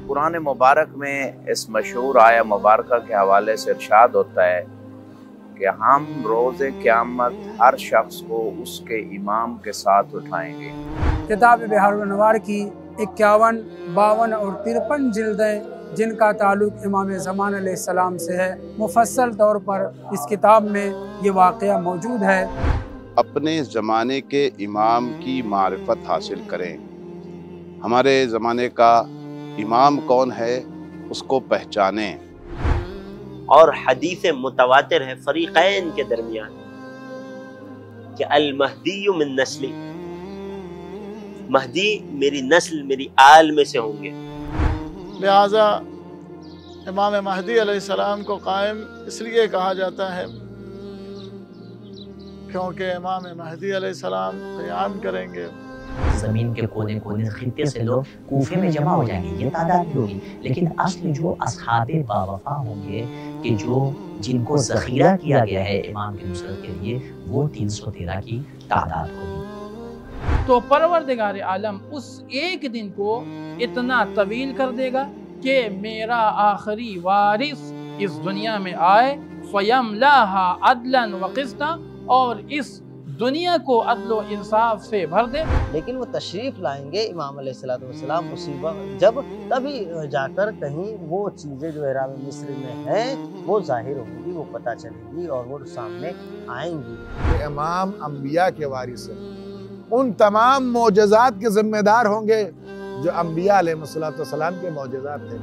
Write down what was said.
قرآن مبارک میں اس مشہور آیہ مبارکہ کے حوالے سے ارشاد ہوتا ہے کہ ہم روز قیامت ہر شخص کو اس کے امام کے ساتھ اٹھائیں گے۔ کتاب بحار الانوار کی 51، 52 اور 53 جلدیں جن کا تعلق امام زمان علیہ السلام سے ہے، مفصل طور پر اس کتاب میں یہ واقعہ موجود ہے۔ اپنے زمانے کے امام کی معرفت حاصل کریں۔ ہمارے زمانے کا امام کون ہے اس کو پہچانیں۔ اور حدیث متواتر ہے فریقین کے درمیان کہ المہدی من نسلی، مہدی میری نسل میری آل میں سے ہوں گے۔ لہٰذا امام مہدی علیہ السلام کو قائم اس لیے کہا جاتا ہے کیونکہ امام مہدی علیہ السلام قیام کریں گے۔ زمین کے کونے کونے خطے سے لوگ کوفے میں جمع ہو جائیں گے، یہ تعداد بھی ہوگی، لیکن اصل جو اصحاب باوفا ہوں گے کہ جن کو ذخیرہ کیا گیا ہے امام کی نصرت کے لیے، وہ 313 کی تعداد ہوگی۔ تو پروردگار عالم اس ایک دن کو اتنا طویل کر دے گا کہ میرا آخری وارث اس دنیا میں آئے، فَيَمْلَاهَا عَدْلًا وَقِسْطًا، اور اس دنیا کو عدل و انصاف سے بھر دے۔ لیکن وہ تشریف لائیں گے امام علیہ السلام مصیبت جب تبھی جا کر کہیں وہ چیزیں جو احرام مصر میں ہیں وہ ظاہر ہوں گی، وہ پتہ چلیں گی اور وہ سامنے آئیں گی۔ امام انبیاء کے وارث ہیں، ان تمام معجزات کے ذمہ دار ہوں گے جو انبیاء علیہ السلام کے معجزات تھے۔